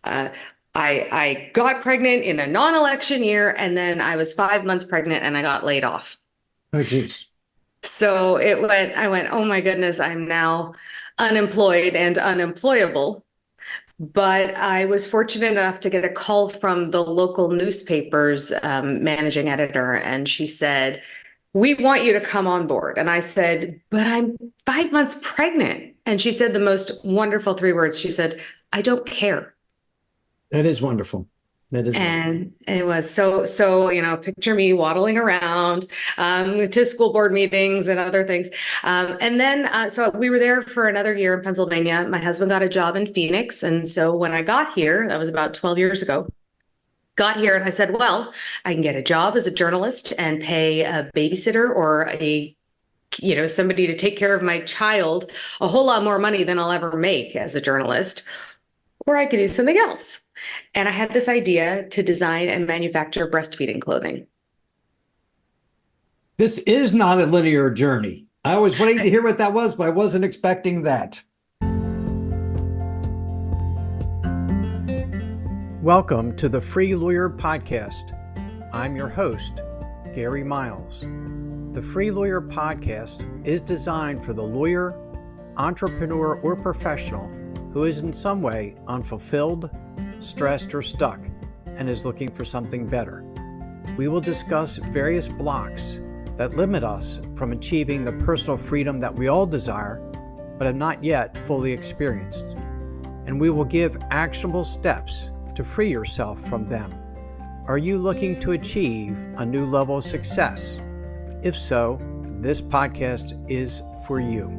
Uh, I got pregnant in a non-election year, and then I was 5 months pregnant and I got laid off. Oh, geez. So I went, oh my goodness, I'm now unemployed and unemployable. But I was fortunate enough to get a call from the local newspaper's managing editor, and she said, "We want you to come on board." And I said, "But I'm 5 months pregnant." And she said the most wonderful three words. She said, "I don't care." That is wonderful. That is wonderful. And it was picture me waddling around to school board meetings and other things. And then so we were there for another year in Pennsylvania. My husband got a job in Phoenix. And so when I got here, that was about 12 years ago, got here and I said, well, I can get a job as a journalist and pay a babysitter or somebody to take care of my child a whole lot more money than I'll ever make as a journalist, or I could do something else. And I had this idea to design and manufacture breastfeeding clothing. This is not a linear journey. I was waiting to hear what that was, but I wasn't expecting that. Welcome to the Free Lawyer Podcast. I'm your host, Gary Miles. The Free Lawyer Podcast is designed for the lawyer, entrepreneur, or professional who is in some way unfulfilled, stressed, or stuck, and is looking for something better. We will discuss various blocks that limit us from achieving the personal freedom that we all desire, but have not yet fully experienced. And we will give actionable steps to free yourself from them. Are you looking to achieve a new level of success? If so, this podcast is for you.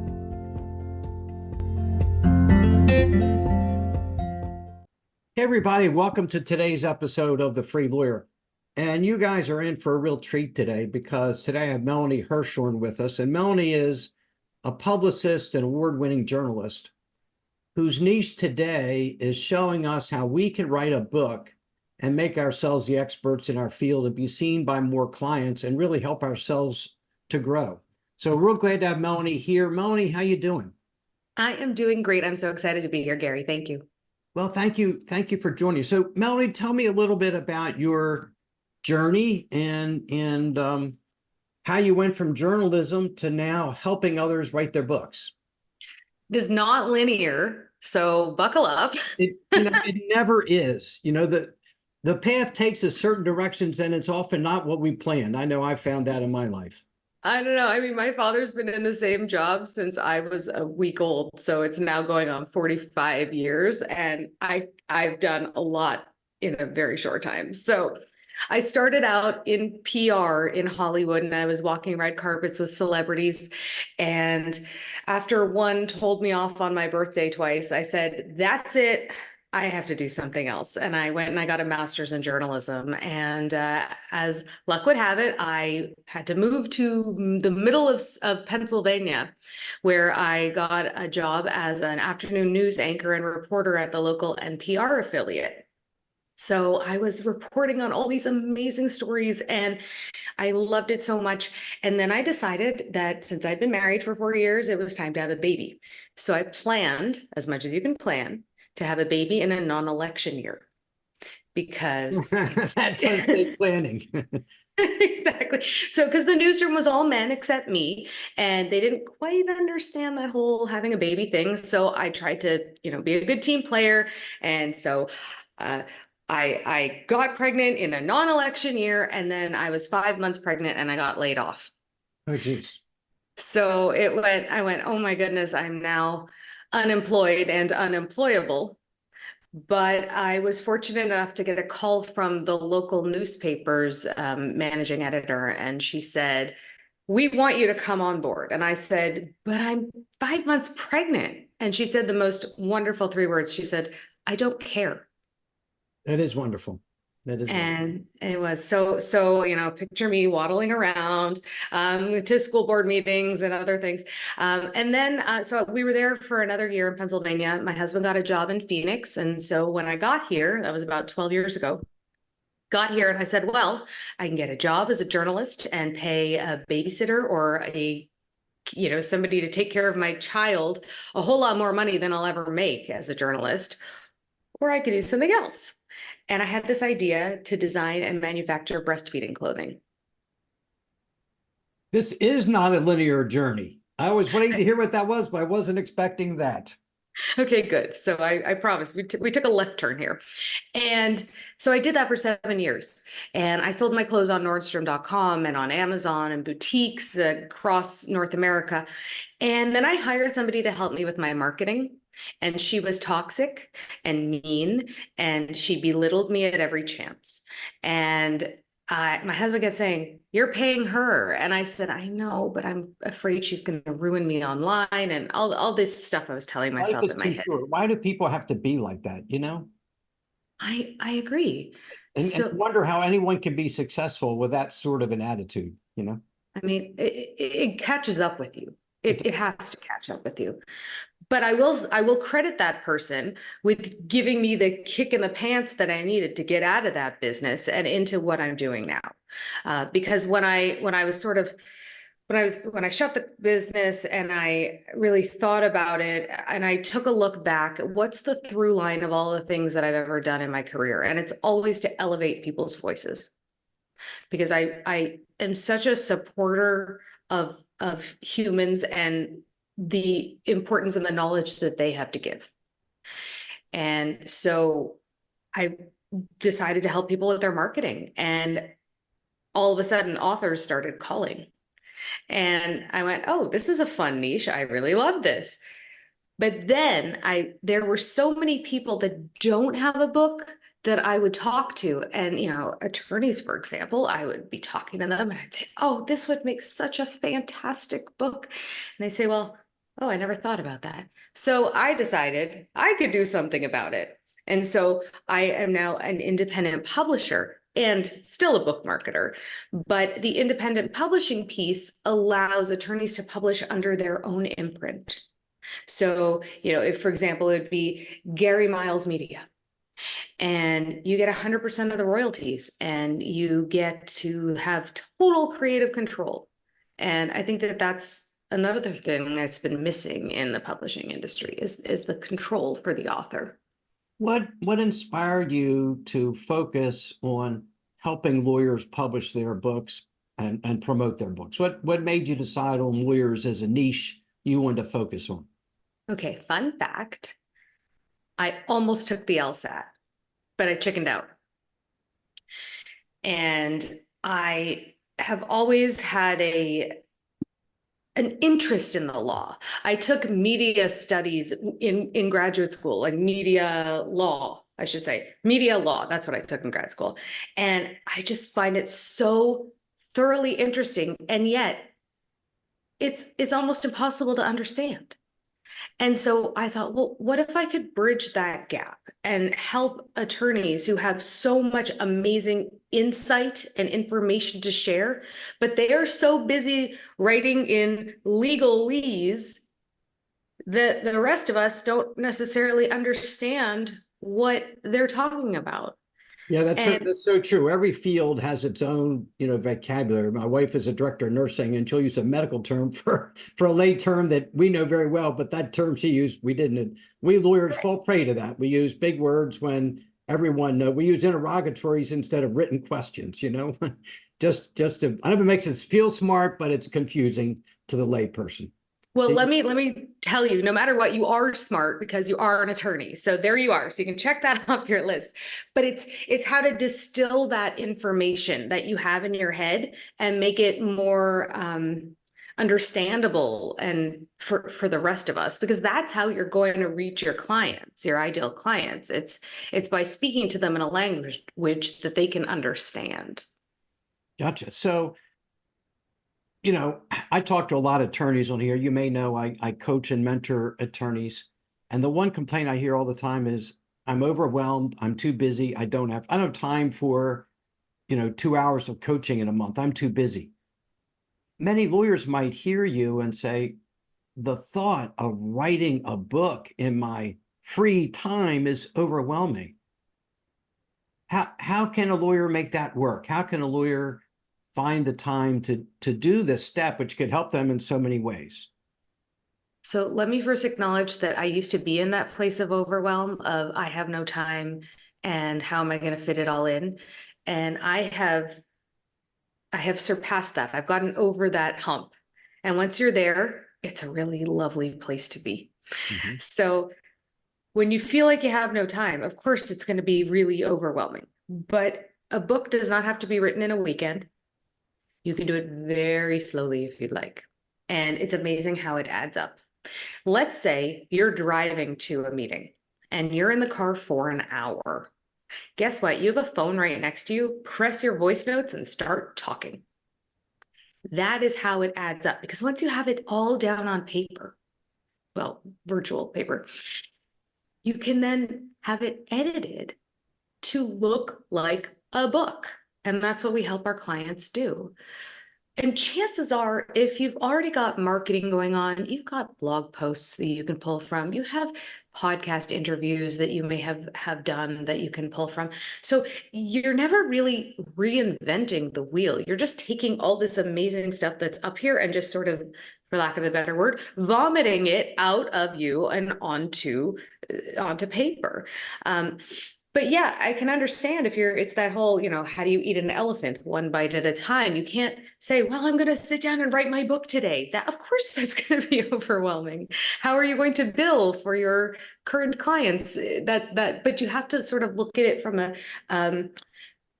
Hey everybody, welcome to today's episode of The Free Lawyer. And you guys are in for a real treat today because today I have Melanie Herschorn with us. And Melanie is a publicist and award-winning journalist whose niche today is showing us how we can write a book and make ourselves the experts in our field and be seen by more clients and really help ourselves to grow. So real glad to have Melanie here. Melanie, how you doing? I am doing great. I'm so excited to be here, Gary. Thank you. Well, thank you. Thank you for joining. So Melanie, tell me a little bit about your journey and how you went from journalism to now helping others write their books. It is not linear, so buckle up. It never is. The path takes us certain directions and it's often not what we planned. I know I've found that in my life. I don't know. I mean, my father's been in the same job since I was a week old, so it's now going on 45 years, and I've done a lot in a very short time. So I started out in PR in Hollywood, and I was walking red carpets with celebrities. And after one told me off on my birthday twice, I said, that's it. I have to do something else. And I went and I got a master's in journalism. And as luck would have it, I had to move to the middle of Pennsylvania, where I got a job as an afternoon news anchor and reporter at the local NPR affiliate. So I was reporting on all these amazing stories and I loved it so much. And then I decided that since I'd been married for 4 years, it was time to have a baby. So I planned, as much as you can plan, to have a baby in a non-election year, because that does take planning. Exactly. So because the newsroom was all men except me, and they didn't quite understand that whole having a baby thing. So I tried to, be a good team player. And so I got pregnant in a non-election year, and then I was 5 months pregnant and I got laid off. Oh, geez. So I went, oh my goodness, I'm now unemployed and unemployable. But I was fortunate enough to get a call from the local newspaper's managing editor, and she said, "We want you to come on board." And I said, "But I'm 5 months pregnant." And she said the most wonderful three words. She said, "I don't care." That is wonderful. That is wonderful. And it was so picture me waddling around to school board meetings and other things. And then so we were there for another year in Pennsylvania. My husband got a job in Phoenix. And so when I got here, that was about 12 years ago, got here and I said, well, I can get a job as a journalist and pay a babysitter or somebody to take care of my child a whole lot more money than I'll ever make as a journalist, or I could do something else. And I had this idea to design and manufacture breastfeeding clothing. This is not a linear journey. I was waiting to hear what that was, but I wasn't expecting that. Okay, good. So I promise we took a left turn here. And so I did that for 7 years. And I sold my clothes on Nordstrom.com and on Amazon and boutiques across North America. And then I hired somebody to help me with my marketing. And she was toxic and mean, and she belittled me at every chance. And my husband kept saying, "You're paying her." And I said, "I know, but I'm afraid she's going to ruin me online," and all this stuff I was telling Life myself is in my too head. short. Why do people have to be like that, you know? I agree. And So, wonder how anyone can be successful with that sort of an attitude, you know? I mean, it catches up with you. It It does. has to catch up with you. But I will credit that person with giving me the kick in the pants that I needed to get out of that business and into what I'm doing now. Because when I was sort of when I shut the business and I really thought about it and I took a look back, what's the through line of all the things that I've ever done in my career? And it's always to elevate people's voices, because I am such a supporter of humans and the importance and the knowledge that they have to give. And so I decided to help people with their marketing, and all of a sudden authors started calling. And I went, "Oh, this is a fun niche. I really love this." But then there were so many people that don't have a book that I would talk to. And, attorneys, for example, I would be talking to them and I'd say, "Oh, this would make such a fantastic book." And they say, "Well, oh, I never thought about that." So I decided I could do something about it. And so I am now an independent publisher and still a book marketer. But the independent publishing piece allows attorneys to publish under their own imprint. So, if, for example, it would be Gary Miles Media, and you get 100% of the royalties and you get to have total creative control. And I think that that's another thing that's been missing in the publishing industry is the control for the author. What inspired you to focus on helping lawyers publish their books and promote their books? What made you decide on lawyers as a niche you wanted to focus on? Okay, fun fact. I almost took the LSAT, but I chickened out. And I have always had an interest in the law. I took media studies in graduate school, and media law, I should say, media law. That's what I took in grad school. And I just find it so thoroughly interesting. And yet it's almost impossible to understand. And so I thought, well, what if I could bridge that gap and help attorneys who have so much amazing insight and information to share, but they are so busy writing in legalese that the rest of us don't necessarily understand what they're talking about. Yeah, And that's so true. Every field has its own, vocabulary. My wife is a director of nursing, and she'll use a medical term for a lay term that we know very well, but that term she used, we didn't. We lawyers fall prey to that. We use big words when everyone knows. We use interrogatories instead of written questions, just to, I don't know if it makes us feel smart, but it's confusing to the lay person. well, So let me tell you, no matter what, you are smart because you are an attorney. So there you are. So you can check that off your list. But it's how to distill that information that you have in your head and make it more understandable and for the rest of us, because that's how you're going to reach your clients, your ideal clients. It's by speaking to them in a language that they can understand. Gotcha. So I talk to a lot of attorneys on here. You may know I coach and mentor attorneys. And the one complaint I hear all the time is, "I'm overwhelmed. I'm too busy. I don't have time for, 2 hours of coaching in a month. I'm too busy." Many lawyers might hear you and say, "The thought of writing a book in my free time is overwhelming." How can a lawyer make that work? How can a lawyer find the time to do this step, which could help them in so many ways? So let me first acknowledge that I used to be in that place of overwhelm of I have no time and how am I going to fit it all in? And I have surpassed that. I've gotten over that hump. And once you're there, it's a really lovely place to be. Mm-hmm. So when you feel like you have no time, of course, it's going to be really overwhelming. But a book does not have to be written in a weekend. You can do it very slowly if you'd like. And it's amazing how it adds up. Let's say you're driving to a meeting and you're in the car for an hour. Guess what? You have a phone right next to you. Press your voice notes and start talking. That is how it adds up, because once you have it all down on paper, well, virtual paper, you can then have it edited to look like a book. And that's what we help our clients do. And chances are, if you've already got marketing going on, you've got blog posts that you can pull from, you have podcast interviews that you may have done that you can pull from. So you're never really reinventing the wheel. You're just taking all this amazing stuff that's up here and just sort of, for lack of a better word, vomiting it out of you and onto paper. But yeah, I can understand if it's that whole, how do you eat an elephant one bite at a time? You can't say, well, I'm going to sit down and write my book today. That, of course, that's going to be overwhelming. How are you going to bill for your current clients? But you have to sort of look at it from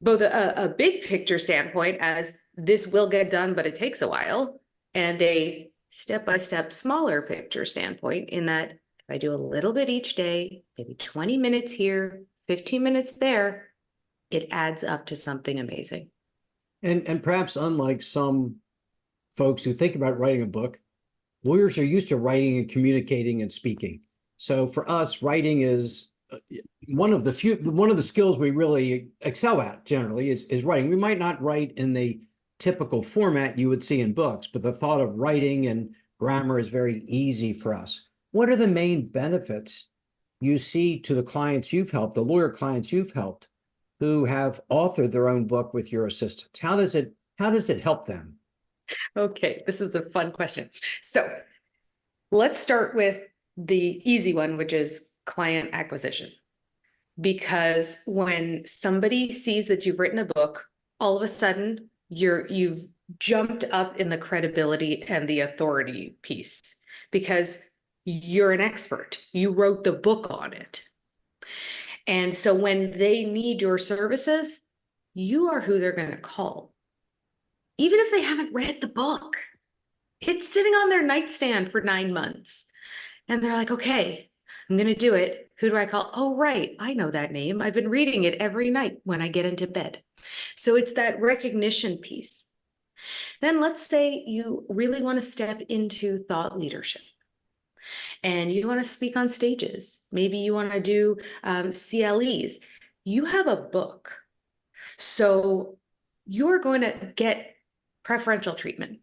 both a big picture standpoint, as this will get done, but it takes a while, and a step-by-step smaller picture standpoint, in that if I do a little bit each day, maybe 20 minutes here, 15 minutes there, it adds up to something amazing. And perhaps unlike some folks who think about writing a book, lawyers are used to writing and communicating and speaking. So for us, writing is one of the skills we really excel at generally is writing. We might not write in the typical format you would see in books, but the thought of writing and grammar is very easy for us. What are the main benefits you see to the clients you've helped, the lawyer clients you've helped, who have authored their own book with your assistance? How does it help them? Okay, this is a fun question. So let's start with the easy one, which is client acquisition. Because when somebody sees that you've written a book, all of a sudden you've jumped up in the credibility and the authority piece, because you're an expert. You wrote the book on it. And so when they need your services, you are who they're going to call. Even if they haven't read the book, it's sitting on their nightstand for 9 months. And they're like, okay, I'm going to do it. Who do I call? Oh, right. I know that name. I've been reading it every night when I get into bed. So it's that recognition piece. Then let's say you really want to step into thought leadership, and you want to speak on stages. Maybe you want to do CLEs. You have a book, so you're going to get preferential treatment.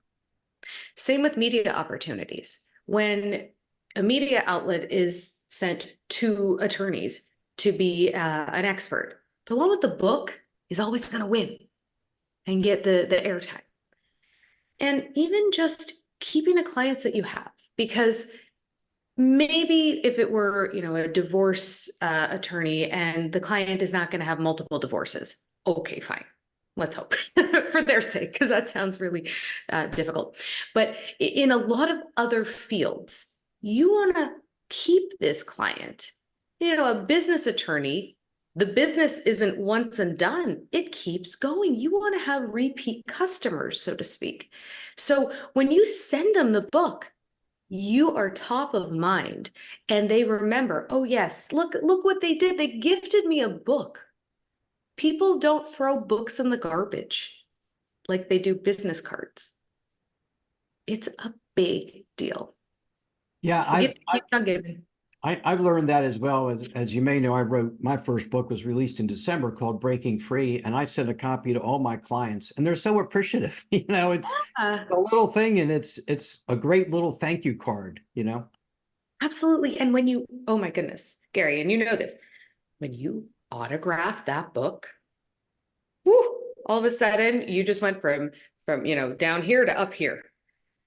Same with media opportunities. When a media outlet is sent to attorneys to be an expert, the one with the book is always going to win and get the airtime. And even just keeping the clients that you have, because maybe if it were, a divorce attorney and the client is not going to have multiple divorces, okay, fine. Let's hope for their sake, because that sounds really difficult. But in a lot of other fields, you want to keep this client. A business attorney, the business isn't once and done. It keeps going. You want to have repeat customers, so to speak. So when you send them the book, you are top of mind, and they remember, oh yes, look what they did. They gifted me a book. People don't throw books in the garbage like they do business cards. It's a big deal. Yeah, I've learned that as well. As you may know, I wrote my first book was released in December called Breaking Free, and I sent a copy to all my clients, and they're so appreciative. It's a little thing, and it's a great little thank you card. Absolutely. And when oh my goodness, Gary, and you know this, when you autograph that book, whoo, all of a sudden you just went from down here to up here,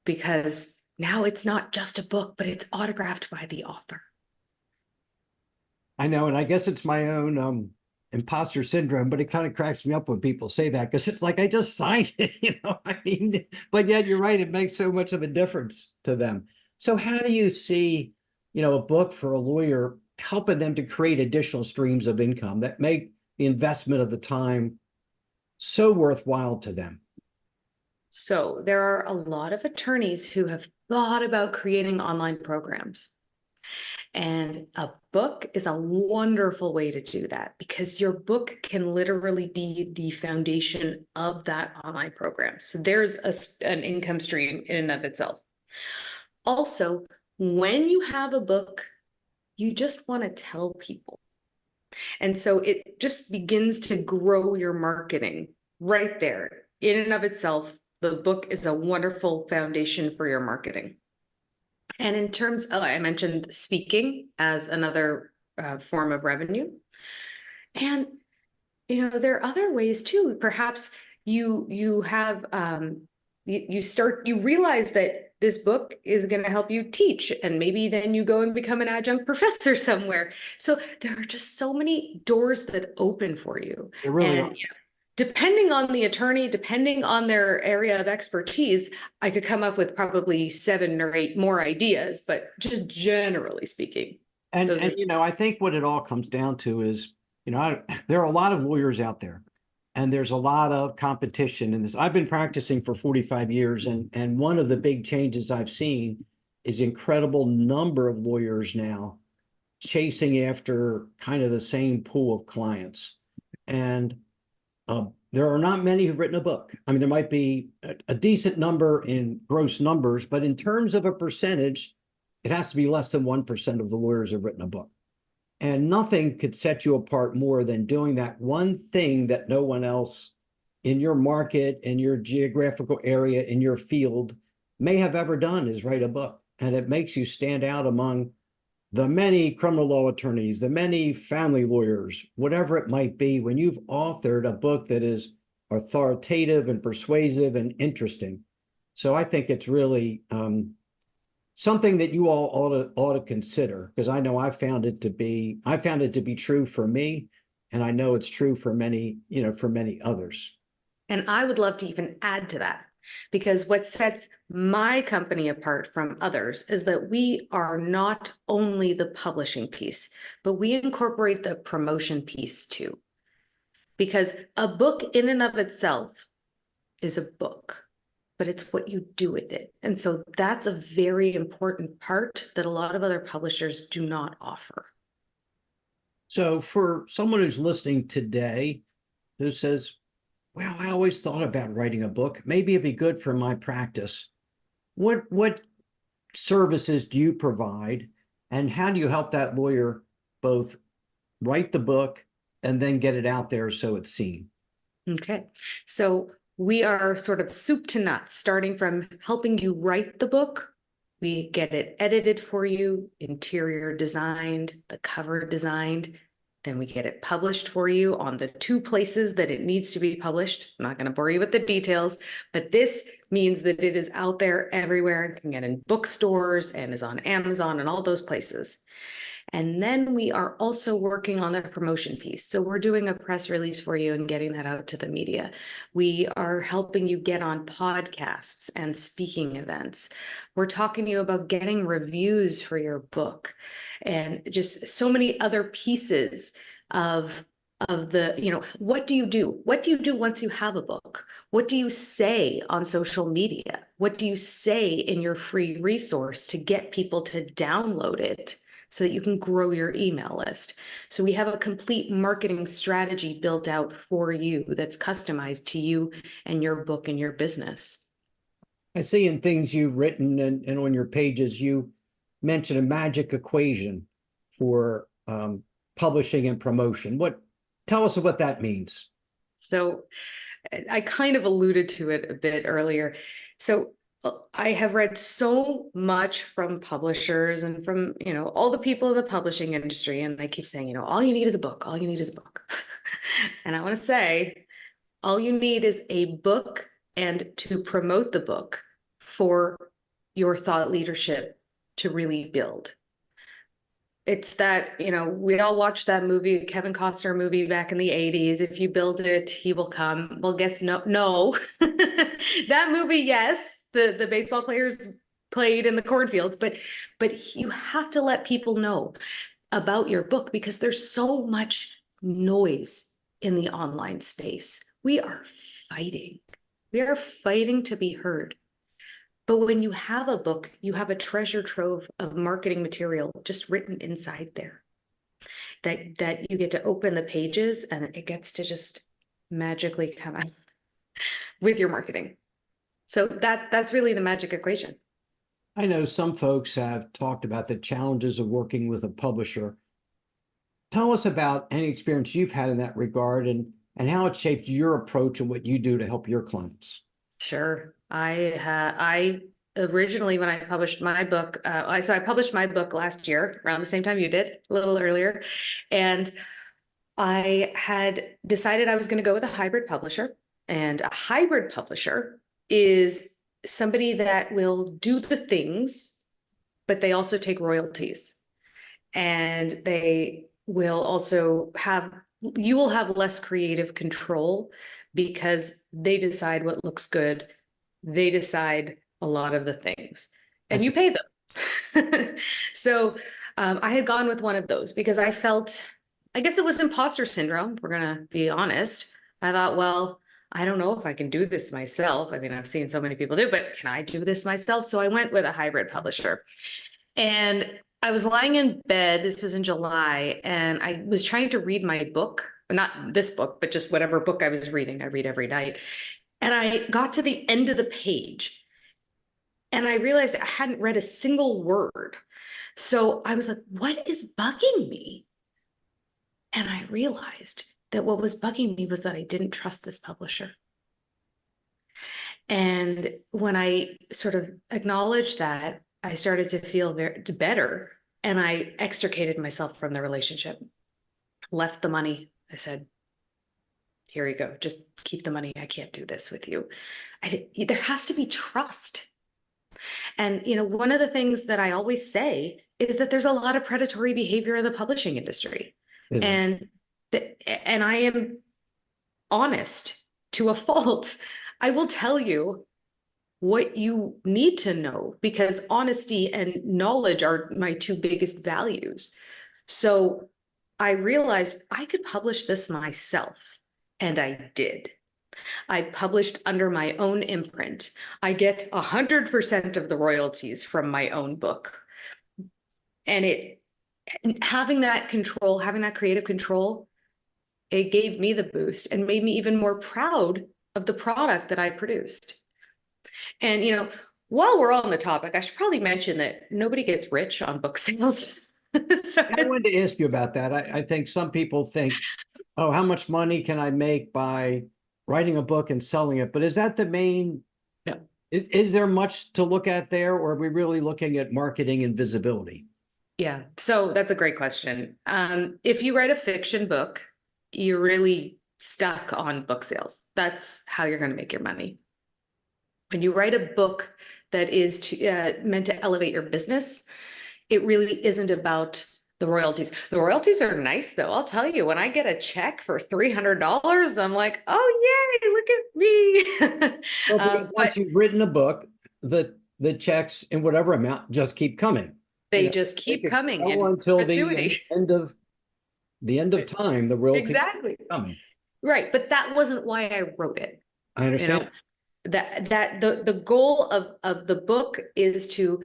because Now it's not just a book, but it's autographed by the author. I know, and I guess it's my own imposter syndrome, but it kind of cracks me up when people say that, because it's like, I just signed it, I mean, but yet you're right, it makes so much of a difference to them. So how do you see, a book for a lawyer helping them to create additional streams of income that make the investment of the time so worthwhile to them? So there are a lot of attorneys who have thought about creating online programs. And a book is a wonderful way to do that, because your book can literally be the foundation of that online program. So there's an income stream in and of itself. Also, when you have a book, you just want to tell people. And so it just begins to grow your marketing right there. In and of itself, the book is a wonderful foundation for your marketing. And in terms of, I mentioned speaking as another form of revenue. And, there are other ways too. Perhaps you realize that this book is going to help you teach, and maybe then you go and become an adjunct professor somewhere. So there are just so many doors that open for you. It really are. Depending on the attorney, depending on their area of expertise, I could come up with probably 7 or 8 more ideas, but just generally speaking. And I think what it all comes down to is, there are a lot of lawyers out there, and there's a lot of competition in this. I've been practicing for 45 years, and one of the big changes I've seen is incredible number of lawyers now chasing after kind of the same pool of clients. And there are not many who've written a book. I mean, there might be a decent number in gross numbers, but in terms of a percentage, it has to be less than 1% of the lawyers have written a book. And nothing could set you apart more than doing that one thing that no one else in your market, in your geographical area, in your field may have ever done, is write a book. And it makes you stand out among the many criminal law attorneys, the many family lawyers, whatever it might be, when you've authored a book that is authoritative and persuasive and interesting. So I think it's really something that you all ought to consider, because I know I found it to be true for me, and I know it's true for many, for many others. And I would love to even add to that, because what sets my company apart from others is that we are not only the publishing piece, but we incorporate the promotion piece too. Because a book in and of itself is a book, but it's what you do with it. And so that's a very important part that a lot of other publishers do not offer. So for someone who's listening today who says, well, I always thought about writing a book, maybe it'd be good for my practice, what services do you provide, and how do you help that lawyer both write the book and then get it out there so it's seen? Okay, so we are sort of soup to nuts, starting from helping you write the book. We get it edited for you, interior designed, the cover designed. Then we get it published for you on the 2 places that it needs to be published. I'm not going to bore you with the details, but this means that it is out there everywhere and can get in bookstores and is on Amazon and all those places. And then we are also working on the promotion piece. So we're doing a press release for you and getting that out to the media. We are helping you get on podcasts and speaking events. We're talking to you about getting reviews for your book, and just so many other pieces of the, what do you do? What do you do once you have a book? What do you say on social media? What do you say in your free resource to get people to download it, so that you can grow your email list? So we have a complete marketing strategy built out for you that's customized to you and your book and your business. I see in things you've written and on your pages, you mention a magic equation for publishing and promotion. Tell us what that means. So I kind of alluded to it a bit earlier. So I have read so much from publishers and from, all the people in the publishing industry. And I keep saying, all you need is a book. All you need is a book. And I want to say, all you need is a book and to promote the book for your thought leadership to really build. It's that, we all watched that movie, Kevin Costner movie back in the 80s. If you build it, he will come. Well, guess no. That movie, yes, the baseball players played in the cornfields, but you have to let people know about your book because there's so much noise in the online space. We are fighting to be heard. But when you have a book, you have a treasure trove of marketing material just written inside there that you get to open the pages and it gets to just magically come out with your marketing. So that's really the magic equation. I know some folks have talked about the challenges of working with a publisher. Tell us about any experience you've had in that regard and how it shapes your approach and what you do to help your clients. Sure. I originally, when I published my book, I published my book last year around the same time you did, a little earlier. And I had decided I was going to go with a hybrid publisher. And a hybrid publisher is somebody that will do the things, but they also take royalties. And they will also you will have less creative control because they decide what looks good. They decide a lot of the things and you pay them. So I had gone with one of those because I felt, I guess it was imposter syndrome, if we're going to be honest. I thought, well, I don't know if I can do this myself. I mean, I've seen so many people do, but can I do this myself? So I went with a hybrid publisher. And I was lying in bed, this was in July, and I was trying to read my book, not this book, but just whatever book I was reading. I read every night. And I got to the end of the page and I realized I hadn't read a single word. So I was like, what is bugging me? And I realized that what was bugging me was that I didn't trust this publisher. And when I sort of acknowledged that, I started to feel better and I extricated myself from the relationship, left the money. I said, here you go, just keep the money. I can't do this with you. There has to be trust. And, one of the things that I always say is that there's a lot of predatory behavior in the publishing industry. And I am honest to a fault. I will tell you what you need to know because honesty and knowledge are my two biggest values. So I realized I could publish this myself, and I did. I published under my own imprint. I get 100% of the royalties from my own book. And having that control, having that creative control, it gave me the boost and made me even more proud of the product that I produced. And, while we're on the topic, I should probably mention that nobody gets rich on book sales. So I wanted to ask you about that. I think some people think, oh, how much money can I make by writing a book and selling it? But is that the main? No. Is there much to look at there, or are we really looking at marketing and visibility? Yeah, so that's a great question. If you write a fiction book, you're really stuck on book sales. That's how you're going to make your money. When you write a book that is meant to elevate your business, it really isn't about the royalties. The royalties are nice, though. I'll tell you, when I get a check for $300, I'm like, oh, yay, look at me. Well, because once you've written a book, the checks in whatever amount just keep coming. They just keep coming until the end of time. The royalties exactly keep coming. Right, but that wasn't why I wrote it. I understand. That the goal of the book is to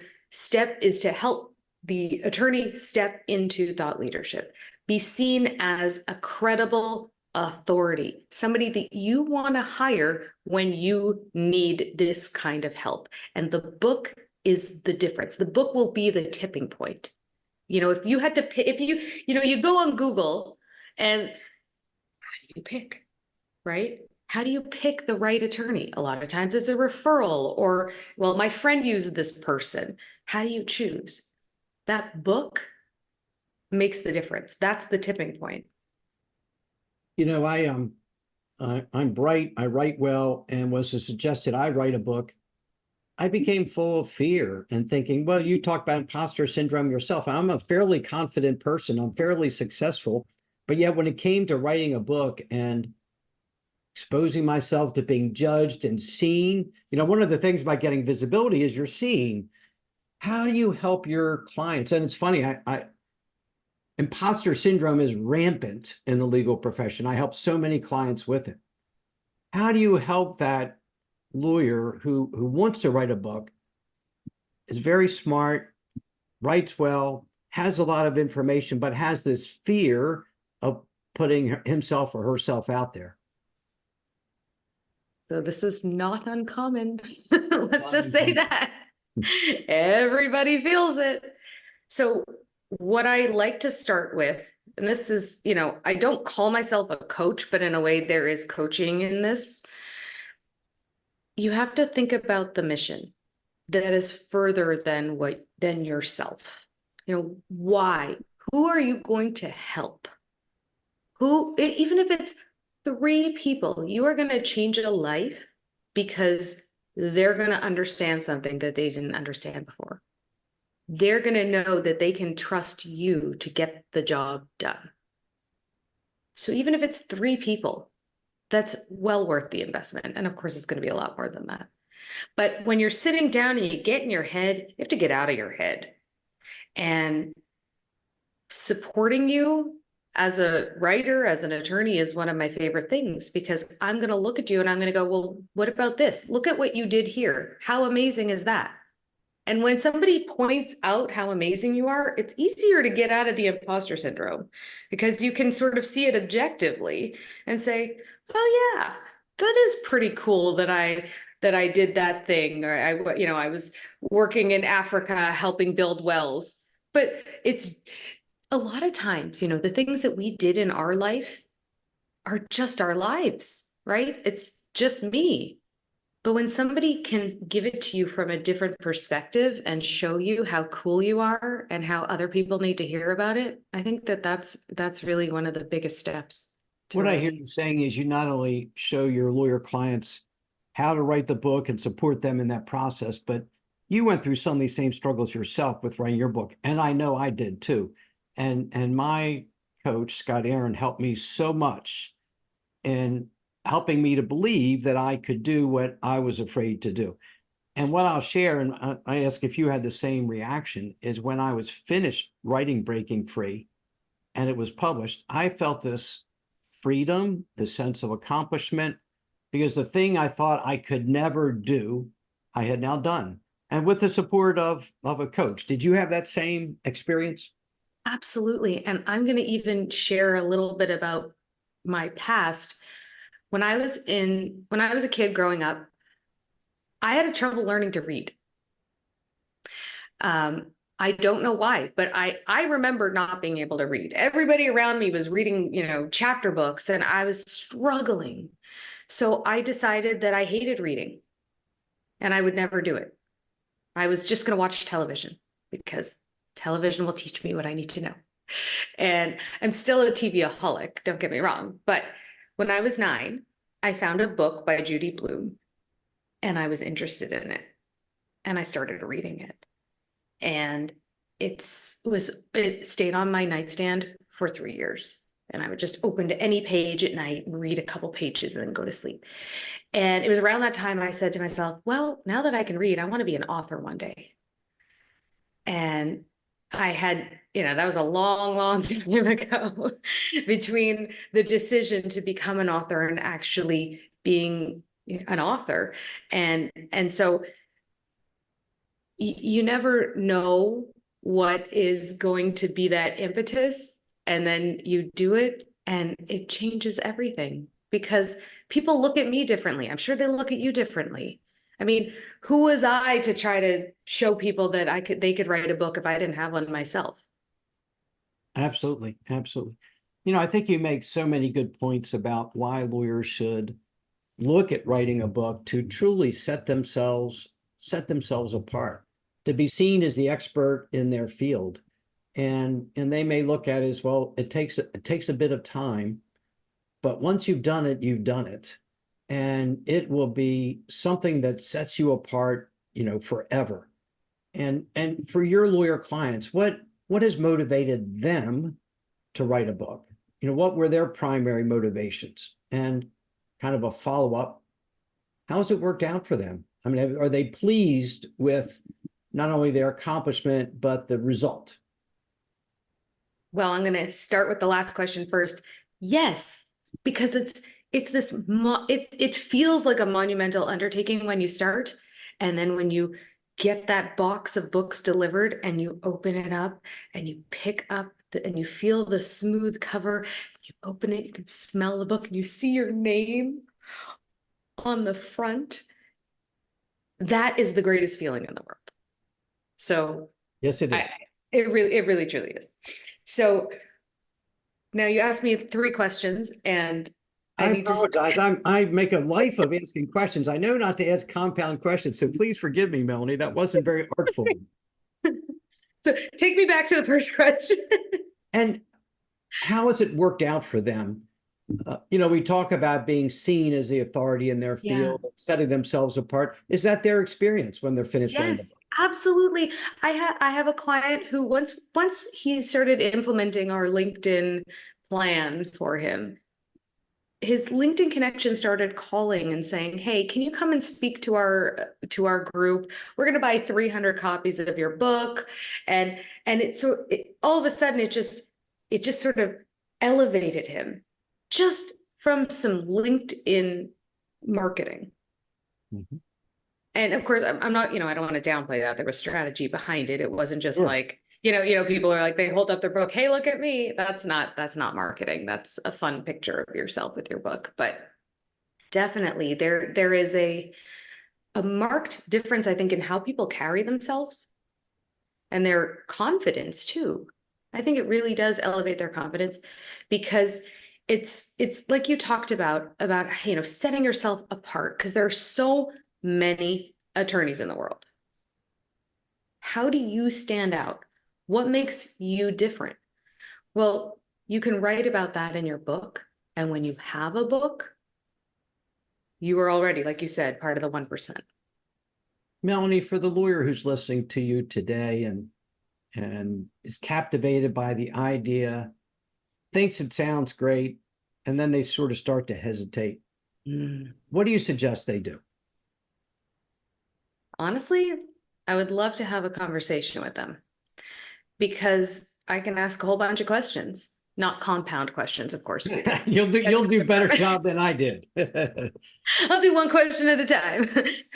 help the attorney step into thought leadership, be seen as a credible authority, somebody that you want to hire when you need this kind of help. And the book is the difference. The book will be the tipping point. If you had to pick, you go on Google and how do you pick, right? How do you pick the right attorney? A lot of times it's a referral or, well, my friend used this person. How do you choose? That book makes the difference. That's the tipping point. I'm bright, I write well, and was suggested I write a book. I became full of fear and thinking, well, you talk about imposter syndrome yourself. I'm a fairly confident person. I'm fairly successful. But yet when it came to writing a book and exposing myself to being judged and seen, one of the things about getting visibility is you're seen. How do you help your clients? And it's funny, imposter syndrome is rampant in the legal profession. I help so many clients with it. How do you help that lawyer who wants to write a book, is very smart, writes well, has a lot of information, but has this fear of putting himself or herself out there? So this is not uncommon. Let's just say that. Everybody feels it. So what I like to start with, and this is, I don't call myself a coach, but in a way there is coaching in this. You have to think about the mission that is further than yourself. Why? Who are you going to help? Even if it's 3 people, you are going to change a life because they're going to understand something that they didn't understand before. They're going to know that they can trust you to get the job done. So even if it's 3 people, that's well worth the investment. And of course, it's going to be a lot more than that. But when you're sitting down and you get in your head, you have to get out of your head. And supporting you as a writer, as an attorney, is one of my favorite things, because I'm going to look at you and I'm going to go, well, what about this? Look at what you did here. How amazing is that? And when somebody points out how amazing you are, it's easier to get out of the imposter syndrome, because you can sort of see it objectively and say, oh yeah, that is pretty cool that I did that thing. Or I was working in Africa helping build wells. But it's a lot of times, the things that we did in our life are just our lives, right? It's just me. But when somebody can give it to you from a different perspective and show you how cool you are and how other people need to hear about it, I think that's really one of the biggest steps. What I hear you saying is you not only show your lawyer clients how to write the book and support them in that process, but you went through some of these same struggles yourself with writing your book. And I know I did too. And my coach, Scott Aaron, helped me so much in helping me to believe that I could do what I was afraid to do. And what I'll share, and I ask if you had the same reaction, is when I was finished writing Breaking Free and it was published, I felt this freedom, the sense of accomplishment, because the thing I thought I could never do, I had now done. And with the support of a coach. Did you have that same experience? Absolutely. And I'm going to even share a little bit about my past. When I was a kid growing up, I had trouble learning to read. I don't know why, but I remember not being able to read. Everybody around me was reading, chapter books, and I was struggling. So I decided that I hated reading and I would never do it. I was just going to watch television because television will teach me what I need to know. And I'm still a TV-aholic, don't get me wrong. But when I was 9, I found a book by Judy Blume and I was interested in it. And I started reading it. And it stayed on my nightstand for 3 years. And I would just open to any page at night and read a couple pages and then go to sleep. And it was around that time I said to myself, well, now that I can read, I want to be an author one day. And I had, that was a long, long time ago between the decision to become an author and actually being an author. And so you never know what is going to be that impetus, and then you do it and it changes everything, because people look at me differently. I'm sure they look at you differently. I mean, who was I to try to show people that they could write a book if I didn't have one myself? Absolutely. Absolutely. I think you make so many good points about why lawyers should look at writing a book to truly set themselves apart, to be seen as the expert in their field. And they may look at it as, well, it takes a bit of time, but once you've done it, you've done it. And it will be something that sets you apart forever. And for your lawyer clients, what has motivated them to write a book? What were their primary motivations? And kind of a follow-up, how has it worked out for them? I mean, are they pleased with not only their accomplishment, but the result? Well, I'm going to start with the last question first. Yes, because it's this, it feels like a monumental undertaking when you start. And then when you get that box of books delivered and you open it up and you pick up and you feel the smooth cover, you open it, you can smell the book and you see your name on the front. That is the greatest feeling in the world. So yes, it is. It really truly is. So now you asked me 3 questions and I apologize. I make a life of asking questions. I know not to ask compound questions, so please forgive me, Melanie. That wasn't very artful. So take me back to the first question. And how has it worked out for them? We talk about being seen as the authority in their field, setting themselves apart. Is that their experience when they're finished writing the book? Absolutely. I have a client who once he started implementing our LinkedIn plan for him, his LinkedIn connection started calling and saying, "Hey, can you come and speak to our group? We're going to buy 300 copies of your book." And all of a sudden it just sort of elevated him just from some LinkedIn marketing. Mm-hmm. And of course, I'm not, I don't want to downplay that. There was strategy behind it. It wasn't just like, people are like, they hold up their book, "Hey, look at me." That's not marketing. That's a fun picture of yourself with your book. But definitely there is a marked difference, I think, in how people carry themselves and their confidence too. I think it really does elevate their confidence because it's like you talked about, setting yourself apart, because there are so many attorneys in the world. How do you stand out? What makes you different? Well, you can write about that in your book. And when you have a book, you are already, like you said, part of the 1%. Melanie, for the lawyer who's listening to you today and is captivated by the idea, thinks it sounds great, and then they sort of start to hesitate, what do you suggest they do? Honestly, I would love to have a conversation with them, because I can ask a whole bunch of questions, not compound questions, of course. You'll do better job than I did. I'll do one question at a time.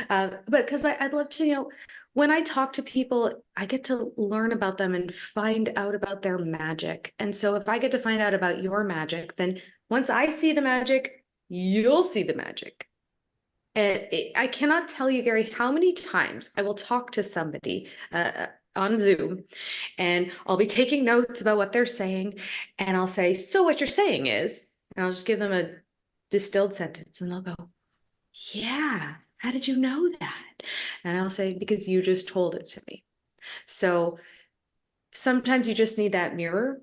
But because I'd love to, when I talk to people, I get to learn about them and find out about their magic. And so if I get to find out about your magic, then once I see the magic, you'll see the magic. And I cannot tell you, Gary, how many times I will talk to somebody on Zoom, and I'll be taking notes about what they're saying, and I'll say, "So what you're saying is," and I'll just give them a distilled sentence, and they'll go, "Yeah, how did you know that?" And I'll say, "Because you just told it to me." So sometimes you just need that mirror.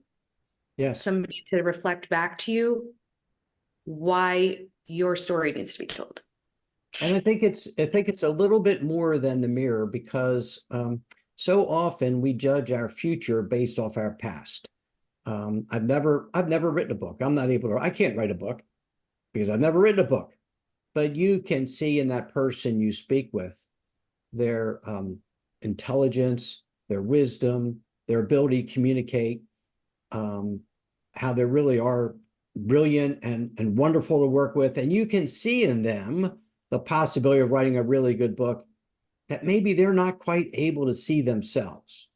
Yes. Somebody to reflect back to you why your story needs to be told. And I think it's a little bit more than the mirror, because so often we judge our future based off our past. I've never written a book. I can't write a book because I've never written a book. But you can see in that person you speak with their intelligence, their wisdom, their ability to communicate, how they really are brilliant and wonderful to work with. And you can see in them the possibility of writing a really good book that maybe they're not quite able to see themselves.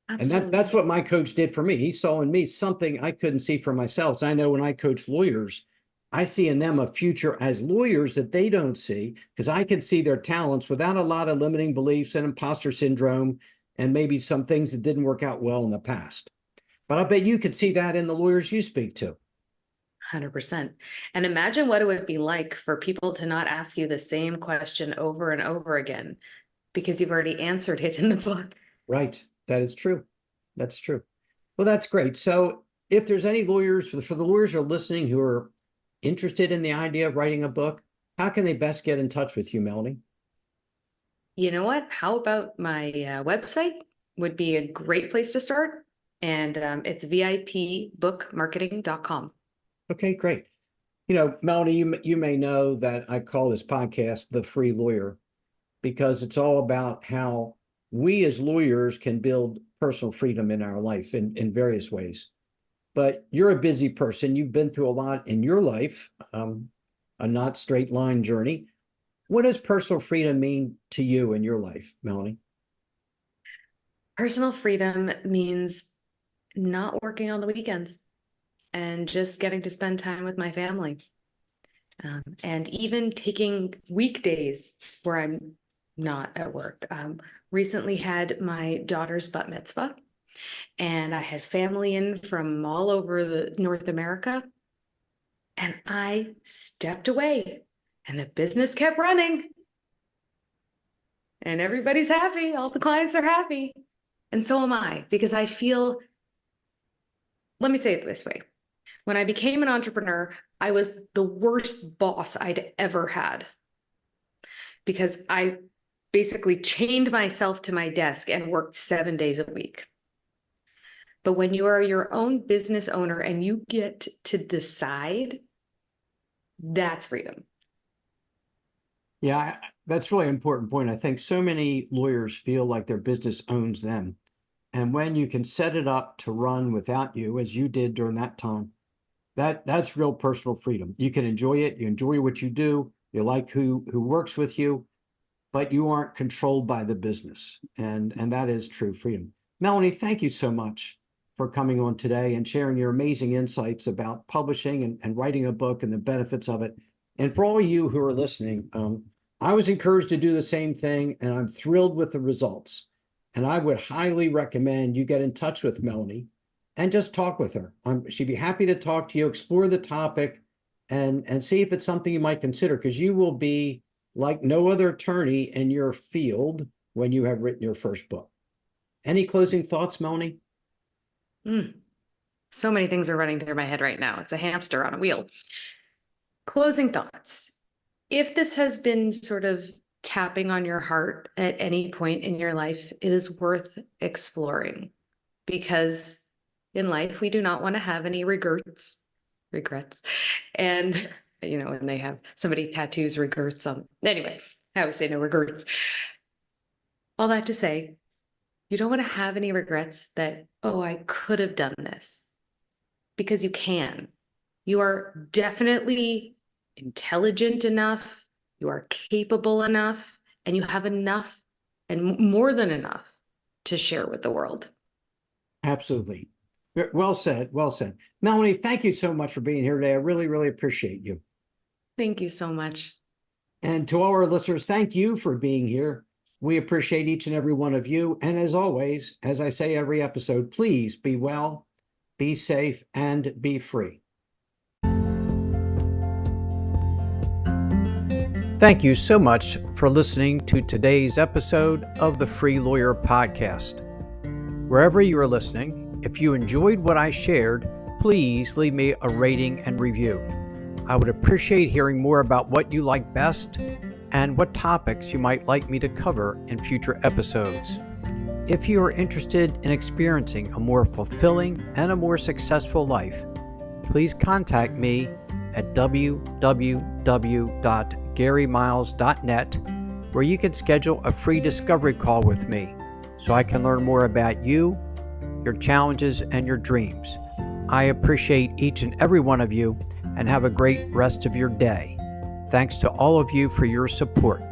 Absolutely. And that's what my coach did for me. He saw in me something I couldn't see for myself. So I know when I coach lawyers, I see in them a future as lawyers that they don't see, because I can see their talents without a lot of limiting beliefs and imposter syndrome and maybe some things that didn't work out well in the past. But I bet you could see that in the lawyers you speak to. 100%. And imagine what it would be like for people to not ask you the same question over and over again, because you've already answered it in the book. Right. That is true. That's true. Well, that's great. So if there's any lawyers, for the lawyers who are listening who are interested in the idea of writing a book, how can they best get in touch with you, Melanie? you know what? How about my website would be a great place to start. And it's vipbookmarketing.com. Okay, great. Melanie, you may know that I call this podcast The Free Lawyer because it's all about how we as lawyers can build personal freedom in our life in various ways. But you're a busy person. You've been through a lot in your life, a not straight line journey. What does personal freedom mean to you in your life, Melanie? Personal freedom means not working on the weekends and just getting to spend time with my family. And even taking weekdays where I'm not at work. Recently had my daughter's bat mitzvah, and I had family in from all over the North America, and I stepped away, and the business kept running, and everybody's happy. All the clients are happy, and so am I, because I feel, let me say it this way. When I became an entrepreneur, I was the worst boss I'd ever had, because I basically chained myself to my desk and worked 7 days a week. But when you are your own business owner and you get to decide, that's freedom. Yeah, that's really an important point. I think so many lawyers feel like their business owns them. And when you can set it up to run without you, as you did during that time, that's real personal freedom. You can enjoy it. You enjoy what you do. You like who works with you, but you aren't controlled by the business. And that is true freedom. Melanie, thank you so much for coming on today and sharing your amazing insights about publishing and writing a book and the benefits of it. And for all you who are listening, I was encouraged to do the same thing, and I'm thrilled with the results. And I would highly recommend you get in touch with Melanie and just talk with her. She'd be happy to talk to you, explore the topic, and see if it's something you might consider, because you will be like no other attorney in your field when you have written your first book. Any closing thoughts, Melanie? So many things are running through my head right now. It's a hamster on a wheel. Closing thoughts. If this has been sort of tapping on your heart at any point in your life, it is worth exploring, because in life, we do not want to have any regrets. And, when they have somebody tattoos regrets on. Anyway, I always say no regrets. All that to say, you don't want to have any regrets that, oh, I could have done this, because you can. You are definitely intelligent enough, you are capable enough, and you have enough and more than enough to share with the world. Absolutely. Well said. Well said. Melanie, thank you so much for being here today. I really, really appreciate you. Thank you so much. And to all our listeners, thank you for being here. We appreciate each and every one of you. And as always, as I say every episode, please be well, be safe, and be free. Thank you so much for listening to today's episode of the Free Lawyer Podcast. Wherever you are listening, if you enjoyed what I shared, please leave me a rating and review. I would appreciate hearing more about what you like best and what topics you might like me to cover in future episodes. If you are interested in experiencing a more fulfilling and a more successful life, please contact me at www.GaryMiles.net, where you can schedule a free discovery call with me so I can learn more about you, your challenges, and your dreams. I appreciate each and every one of you, and have a great rest of your day. Thanks to all of you for your support.